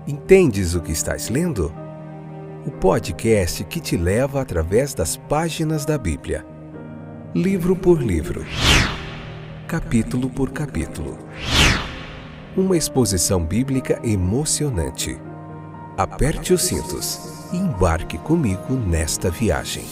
Entendes o que estás lendo? O podcast que te leva através das páginas da Bíblia, livro por livro, capítulo por capítulo. Uma exposição bíblica emocionante. Aperte os cintos e embarque comigo nesta viagem.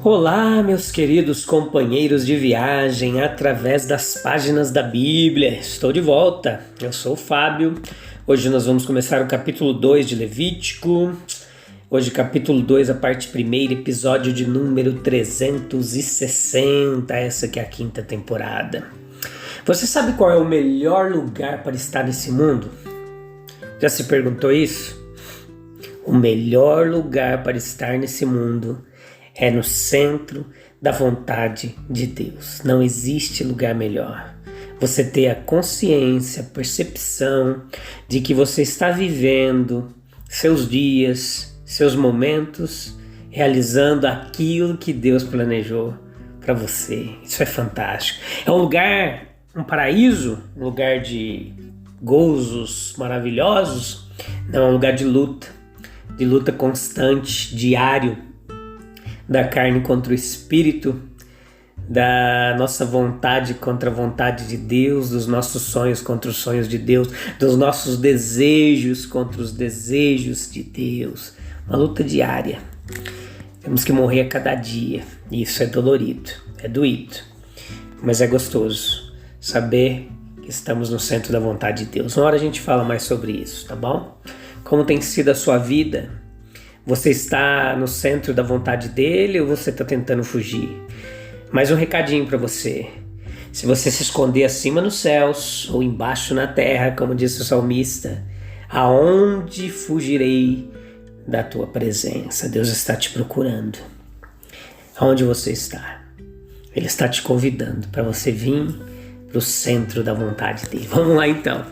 Olá, meus queridos companheiros de viagem através das páginas da Bíblia. Estou de volta. Eu sou o Fábio. Hoje nós vamos começar o capítulo 2 de Levítico. Hoje capítulo 2, a parte primeira, episódio de número 360. Essa que é a quinta temporada. Você sabe qual é o melhor lugar para estar nesse mundo? Já se perguntou isso? O melhor lugar para estar nesse mundo é no centro da vontade de Deus. Não existe lugar melhor. Você ter a consciência, a percepção de que você está vivendo seus dias, seus momentos, realizando aquilo que Deus planejou para você. Isso é fantástico. É um lugar, um paraíso, um lugar de gozos maravilhosos. Não, é um lugar de luta constante, diário, da carne contra o espírito, da nossa vontade contra a vontade de Deus, dos nossos sonhos contra os sonhos de Deus, dos nossos desejos contra os desejos de Deus. Uma luta diária. Temos que morrer a cada dia. Isso é dolorido, é doído, mas é gostoso saber que estamos no centro da vontade de Deus. Uma hora a gente fala mais sobre isso, tá bom? Como tem sido a sua vida? Você está no centro da vontade dele ou você está tentando fugir? Mais um recadinho para você. Se você se esconder acima nos céus ou embaixo na terra, como disse o salmista, aonde fugirei da tua presença? Deus está te procurando. Aonde você está? Ele está te convidando para você vir para o centro da vontade dele. Vamos lá então.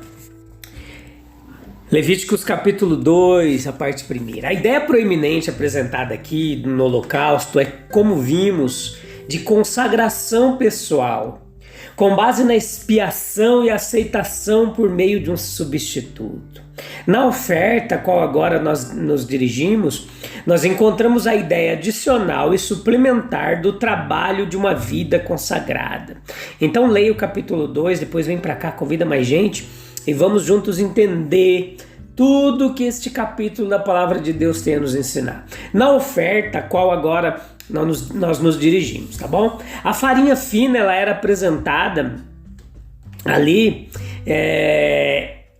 Levíticos capítulo 2, a parte primeira. A ideia proeminente apresentada aqui no Holocausto é, como vimos, de consagração pessoal, com base na expiação e aceitação por meio de um substituto. Na oferta a qual agora nós nos dirigimos, nós encontramos a ideia adicional e suplementar do trabalho de uma vida consagrada. Então leia o capítulo 2, depois vem para cá, convida mais gente e vamos juntos entender tudo que este capítulo da Palavra de Deus tem a nos ensinar. Na oferta a qual agora nós nos dirigimos, tá bom? A farinha fina, ela era apresentada ali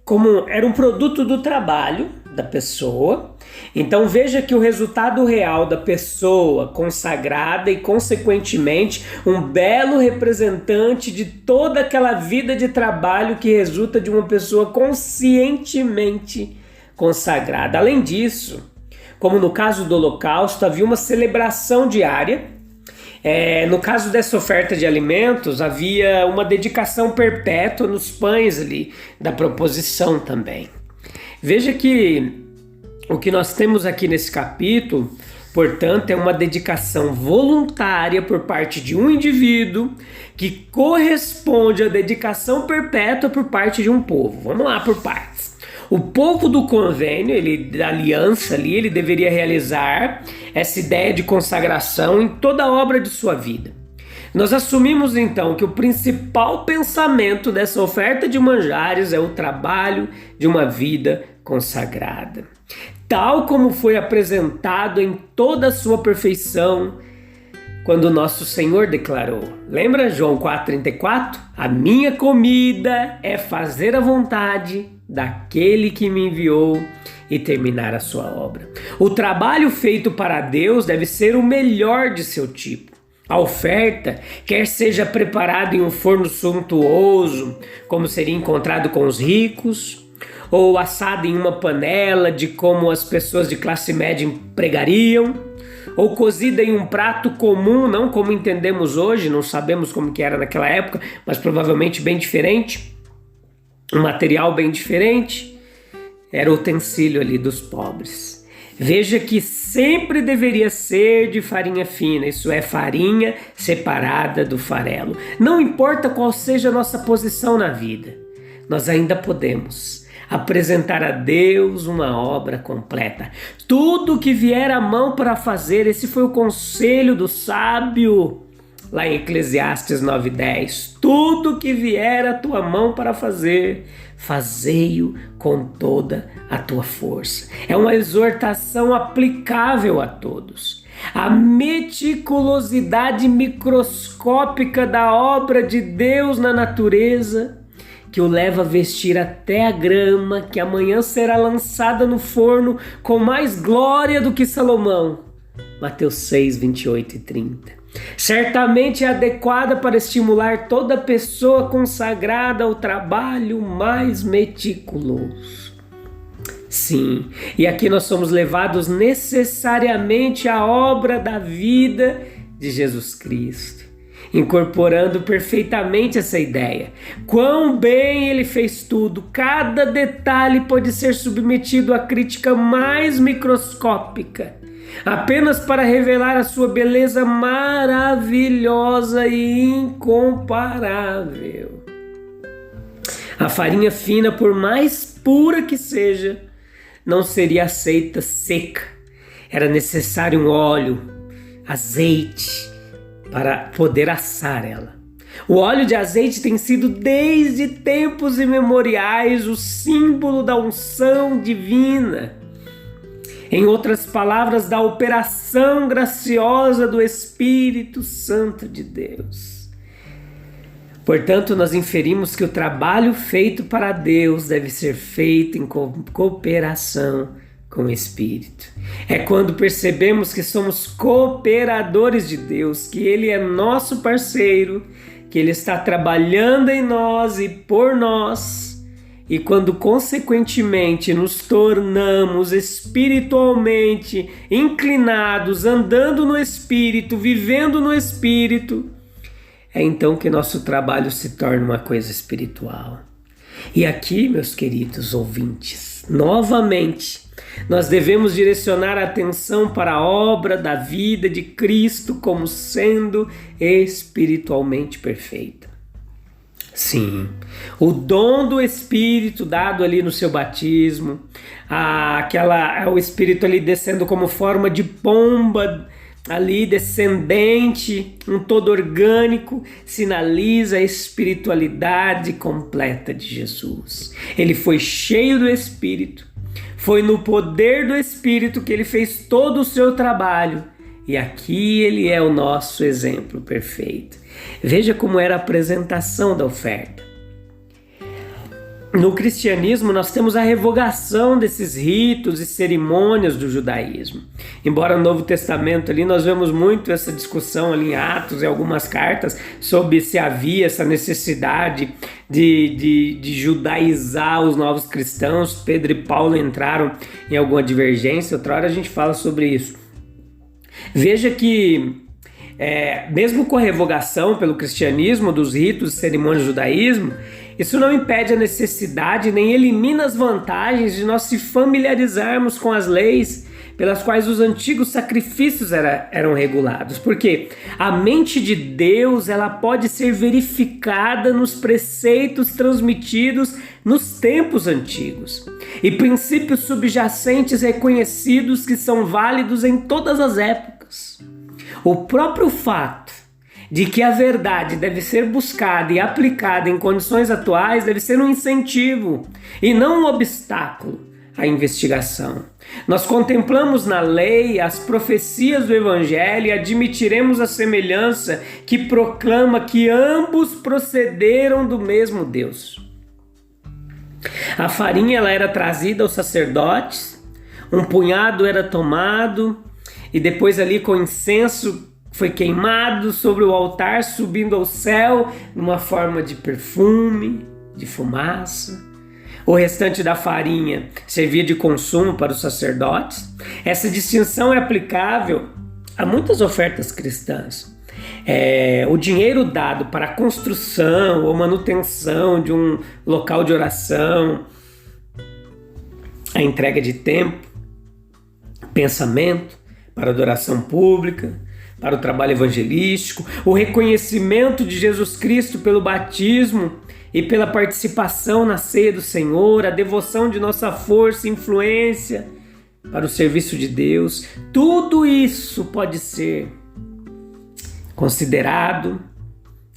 como era um produto do trabalho da pessoa. Então veja que o resultado real da pessoa consagrada e consequentemente um belo representante de toda aquela vida de trabalho que resulta de uma pessoa conscientemente consagrada. Além disso, como no caso do Holocausto, havia uma celebração diária. No caso dessa oferta de alimentos, havia uma dedicação perpétua nos pães ali da proposição também. Veja que o que nós temos aqui nesse capítulo, portanto, é uma dedicação voluntária por parte de um indivíduo que corresponde à dedicação perpétua por parte de um povo. Vamos lá por partes. O povo do convênio, da aliança ali, ele deveria realizar essa ideia de consagração em toda a obra de sua vida. Nós assumimos então que o principal pensamento dessa oferta de manjares é o trabalho de uma vida consagrada, tal como foi apresentado em toda a sua perfeição quando nosso Senhor declarou. Lembra João 4,34? A minha comida é fazer a vontade daquele que me enviou e terminar a sua obra. O trabalho feito para Deus deve ser o melhor de seu tipo. A oferta, quer seja preparada em um forno suntuoso, como seria encontrado com os ricos, ou assada em uma panela, de como as pessoas de classe média empregariam, ou cozida em um prato comum, não como entendemos hoje, não sabemos como que era naquela época, mas provavelmente bem diferente, um material bem diferente. era o utensílio ali dos pobres. Veja que sempre deveria ser de farinha fina, isso é, farinha separada do farelo. Não importa qual seja a nossa posição na vida, nós ainda podemos apresentar a Deus uma obra completa. Tudo que vier à mão para fazer, esse foi o conselho do sábio, lá em Eclesiastes 9:10. Tudo que vier à tua mão para fazer, fazei-o com toda a tua força. É uma exortação aplicável a todos. A meticulosidade microscópica da obra de Deus na natureza, que o leva a vestir até a grama, que amanhã será lançada no forno com mais glória do que Salomão. Mateus 6, 28 e 30. Certamente é adequada para estimular toda pessoa consagrada ao trabalho mais meticuloso. Sim, e aqui nós somos levados necessariamente à obra da vida de Jesus Cristo, incorporando perfeitamente essa ideia. Quão bem ele fez tudo, cada detalhe pode ser submetido à crítica mais microscópica, apenas para revelar a sua beleza maravilhosa e incomparável. A farinha fina, por mais pura que seja, não seria aceita seca. Era necessário um óleo, azeite, para poder assar ela. O óleo de azeite tem sido desde tempos imemoriais o símbolo da unção divina. Em outras palavras, da operação graciosa do Espírito Santo de Deus. Portanto, nós inferimos que o trabalho feito para Deus deve ser feito em cooperação com o Espírito. É quando percebemos que somos cooperadores de Deus, que Ele é nosso parceiro, que Ele está trabalhando em nós e por nós, e quando consequentemente nos tornamos espiritualmente inclinados, andando no Espírito, vivendo no Espírito, é então que nosso trabalho se torna uma coisa espiritual. E aqui, meus queridos ouvintes, novamente, nós devemos direcionar a atenção para a obra da vida de Cristo como sendo espiritualmente perfeita. Sim, o dom do Espírito dado ali no seu batismo, o Espírito ali descendo como forma de pomba, ali descendente, um todo orgânico, sinaliza a espiritualidade completa de Jesus. Ele foi cheio do Espírito, foi no poder do Espírito que ele fez todo o seu trabalho, e aqui ele é o nosso exemplo perfeito. Veja como era a apresentação da oferta. No cristianismo, nós temos a revogação desses ritos e cerimônias do judaísmo. Embora no Novo Testamento ali nós vemos muito essa discussão ali em Atos e algumas cartas sobre se havia essa necessidade de judaizar os novos cristãos. Pedro e Paulo entraram em alguma divergência, outra hora a gente fala sobre isso. Veja que mesmo com a revogação pelo cristianismo dos ritos e cerimônias do judaísmo, isso não impede a necessidade nem elimina as vantagens de nós se familiarizarmos com as leis pelas quais os antigos sacrifícios eram regulados. Porque a mente de Deus ela pode ser verificada nos preceitos transmitidos nos tempos antigos e princípios subjacentes reconhecidos que são válidos em todas as épocas. O próprio fato de que a verdade deve ser buscada e aplicada em condições atuais deve ser um incentivo e não um obstáculo à investigação. Nós contemplamos na lei as profecias do Evangelho e admitiremos a semelhança que proclama que ambos procederam do mesmo Deus. A farinha ela era trazida aos sacerdotes, um punhado era tomado e depois ali com incenso foi queimado sobre o altar, subindo ao céu numa forma de perfume, de fumaça. O restante da farinha servia de consumo para os sacerdotes. Essa distinção é aplicável a muitas ofertas cristãs. O dinheiro dado para a construção ou manutenção de um local de oração, a entrega de tempo, pensamento para adoração pública, para o trabalho evangelístico, o reconhecimento de Jesus Cristo pelo batismo e pela participação na ceia do Senhor, a devoção de nossa força e influência para o serviço de Deus. Tudo isso pode ser considerado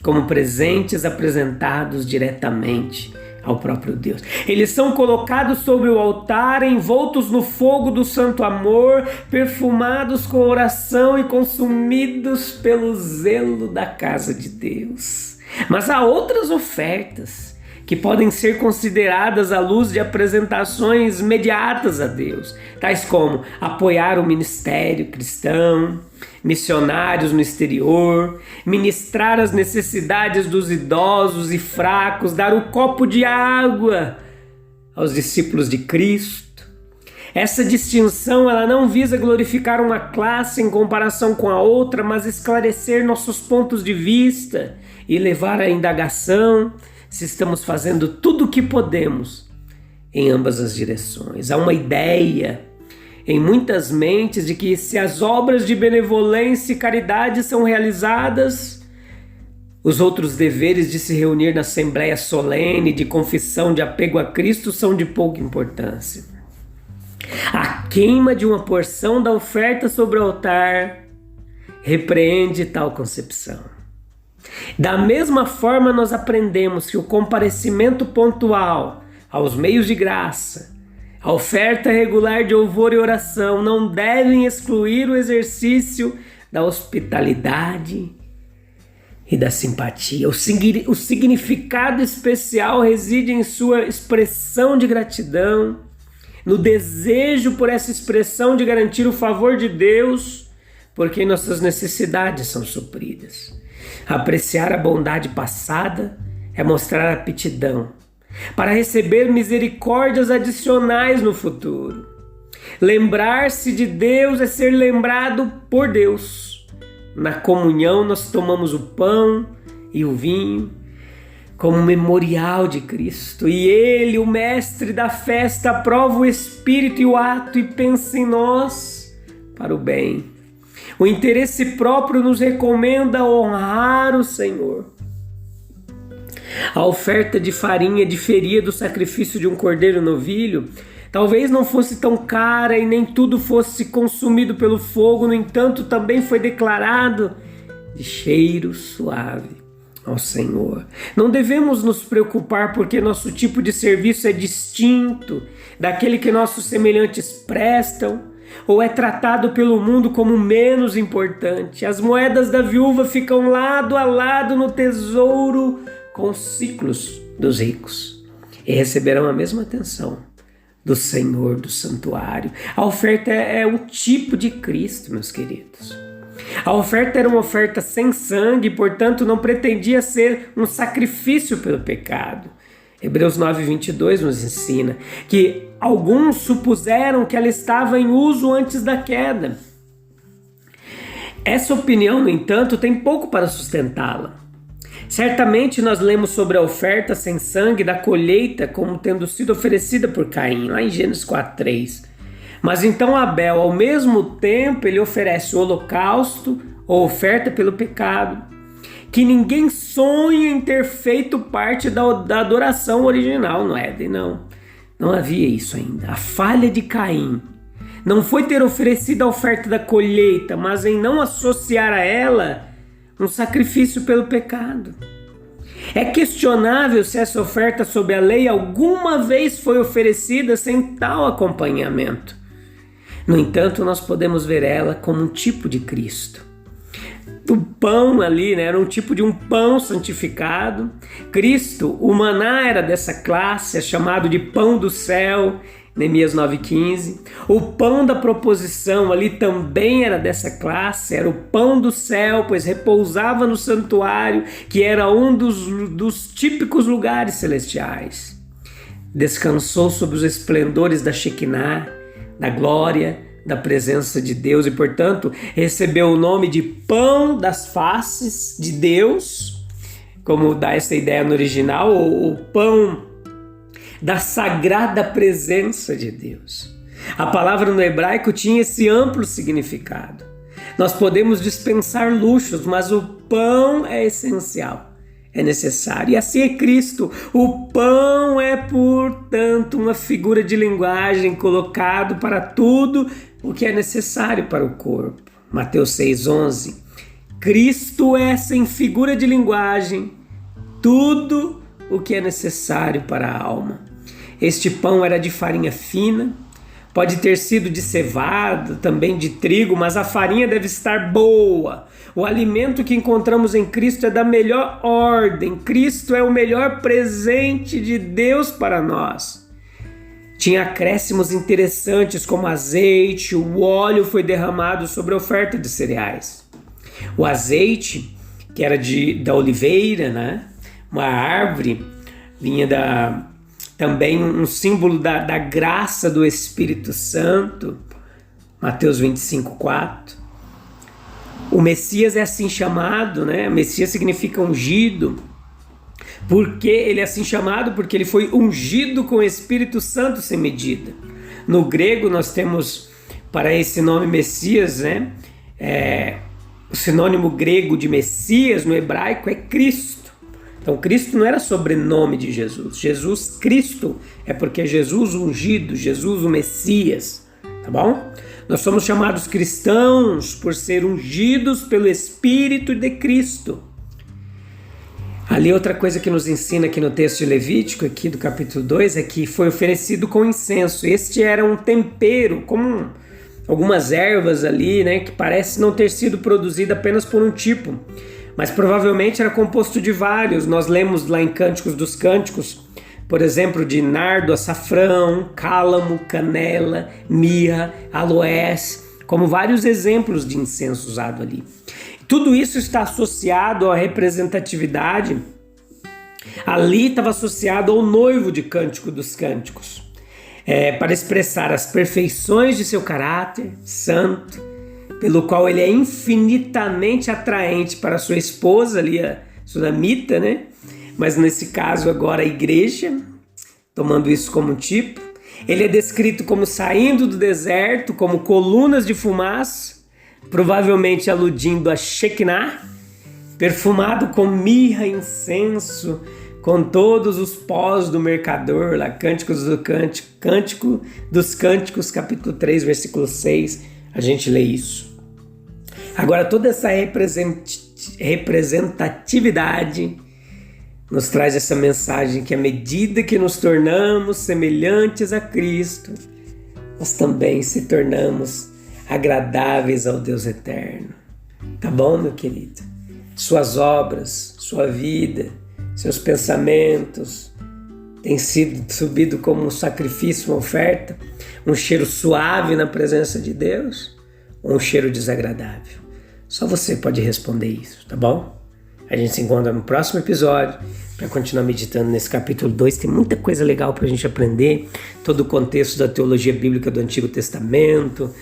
como presentes apresentados diretamente ao próprio Deus. Eles são colocados sobre o altar, envoltos no fogo do santo amor, perfumados com oração e consumidos pelo zelo da casa de Deus. Mas há outras ofertas que podem ser consideradas à luz de apresentações imediatas a Deus, tais como apoiar o ministério cristão, missionários no exterior, ministrar as necessidades dos idosos e fracos, dar um copo de água aos discípulos de Cristo. Essa distinção ela não visa glorificar uma classe em comparação com a outra, mas esclarecer nossos pontos de vista e levar à indagação se estamos fazendo tudo o que podemos em ambas as direções. Há uma ideia em muitas mentes de que se as obras de benevolência e caridade são realizadas, os outros deveres de se reunir na assembleia solene, de confissão, de apego a Cristo são de pouca importância. A queima de uma porção da oferta sobre o altar repreende tal concepção. Da mesma forma, nós aprendemos que o comparecimento pontual aos meios de graça, a oferta regular de louvor e oração não devem excluir o exercício da hospitalidade e da simpatia. O significado especial reside em sua expressão de gratidão, no desejo por essa expressão de garantir o favor de Deus, porque nossas necessidades são supridas. Apreciar a bondade passada é mostrar aptidão para receber misericórdias adicionais no futuro. Lembrar-se de Deus é ser lembrado por Deus. Na comunhão nós tomamos o pão e o vinho como memorial de Cristo. E Ele, o mestre da festa, aprova o espírito e o ato e pensa em nós para o bem. O interesse próprio nos recomenda honrar o Senhor. A oferta de farinha diferia do sacrifício de um cordeiro novilho. Talvez não fosse tão cara e nem tudo fosse consumido pelo fogo, no entanto, também foi declarado de cheiro suave ao Senhor. Não devemos nos preocupar porque nosso tipo de serviço é distinto daquele que nossos semelhantes prestam, ou é tratado pelo mundo como menos importante. As moedas da viúva ficam lado a lado no tesouro com os ciclos dos ricos e receberão a mesma atenção do Senhor do santuário. A oferta é um tipo de Cristo, meus queridos. A oferta era uma oferta sem sangue, portanto não pretendia ser um sacrifício pelo pecado. Hebreus 9:22 nos ensina que alguns supuseram que ela estava em uso antes da queda. Essa opinião, no entanto, tem pouco para sustentá-la. Certamente nós lemos sobre a oferta sem sangue da colheita como tendo sido oferecida por Caim, lá em Gênesis 4:3. Mas então Abel, ao mesmo tempo, ele oferece o holocausto ou oferta pelo pecado, que ninguém sonha em ter feito parte da adoração original no Éden, não. Não havia isso ainda. A falha de Caim não foi ter oferecido a oferta da colheita, mas em não associar a ela um sacrifício pelo pecado. É questionável se essa oferta sob a lei alguma vez foi oferecida sem tal acompanhamento. No entanto, nós podemos ver ela como um tipo de Cristo. O pão ali, era um tipo de um pão santificado. Cristo, o maná era dessa classe, é chamado de pão do céu, Neemias 9:15. O pão da proposição ali também era dessa classe, era o pão do céu, pois repousava no santuário, que era um dos típicos lugares celestiais. Descansou sobre os esplendores da Shekinah, da glória, da presença de Deus e, portanto, recebeu o nome de pão das faces de Deus, como dá essa ideia no original, ou o pão da sagrada presença de Deus. A palavra no hebraico tinha esse amplo significado. Nós podemos dispensar luxos, mas o pão é essencial, é necessário. E assim é Cristo. O pão é, portanto, uma figura de linguagem colocado para tudo o que é necessário para o corpo. Mateus 6,11. Cristo é, sem figura de linguagem, tudo o que é necessário para a alma. Este pão era de farinha fina, pode ter sido de cevada, também de trigo, mas a farinha deve estar boa. O alimento que encontramos em Cristo é da melhor ordem. Cristo é o melhor presente de Deus para nós. Tinha acréscimos interessantes como azeite, o óleo foi derramado sobre a oferta de cereais. O azeite, que era da oliveira, né? Uma árvore, vinha também um símbolo da graça do Espírito Santo, Mateus 25,4. O Messias é assim chamado, né? Messias significa ungido. Por que ele é assim chamado? Porque ele foi ungido com o Espírito Santo sem medida. No grego nós temos para esse nome Messias, né? O sinônimo grego de Messias no hebraico é Cristo. Então Cristo não era sobrenome de Jesus. Jesus Cristo é porque é Jesus ungido, Jesus o Messias, tá bom? Nós somos chamados cristãos por ser ungidos pelo Espírito de Cristo. Ali outra coisa que nos ensina aqui no texto de Levítico, aqui do capítulo 2, é que foi oferecido com incenso. Este era um tempero, como algumas ervas ali, né, que parece não ter sido produzida apenas por um tipo, mas provavelmente era composto de vários. Nós lemos lá em Cânticos dos Cânticos, por exemplo, de nardo, açafrão, cálamo, canela, mirra, aloés, como vários exemplos de incenso usado ali. Tudo isso está associado à representatividade. Ali estava associado ao noivo de Cântico dos Cânticos, para expressar as perfeições de seu caráter santo, pelo qual ele é infinitamente atraente para sua esposa, ali a sunamita, né? Mas nesse caso agora a igreja, tomando isso como tipo. Ele é descrito como saindo do deserto, como colunas de fumaça, provavelmente aludindo a Shekinah, perfumado com mirra e incenso, com todos os pós do mercador, lá, Cântico dos Cânticos, capítulo 3, versículo 6, a gente lê isso. Agora, toda essa representatividade nos traz essa mensagem que à medida que nos tornamos semelhantes a Cristo, nós também se tornamos agradáveis ao Deus eterno. Tá bom, meu querido? Suas obras, sua vida, seus pensamentos têm sido subido como um sacrifício, uma oferta, um cheiro suave na presença de Deus ou um cheiro desagradável? Só você pode responder isso, tá bom? A gente se encontra no próximo episódio para continuar meditando nesse capítulo 2. Tem muita coisa legal para a gente aprender, todo o contexto da teologia bíblica do Antigo Testamento,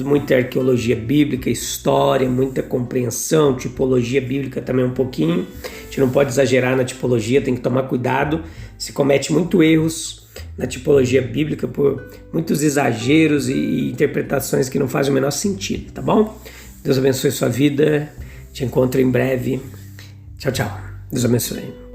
muita arqueologia bíblica, história, muita compreensão, tipologia bíblica também um pouquinho. A gente não pode exagerar na tipologia, tem que tomar cuidado. Se comete muitos erros na tipologia bíblica por muitos exageros e interpretações que não fazem o menor sentido, tá bom? Deus abençoe sua vida. Te encontro em breve. Tchau, tchau. Deus abençoe.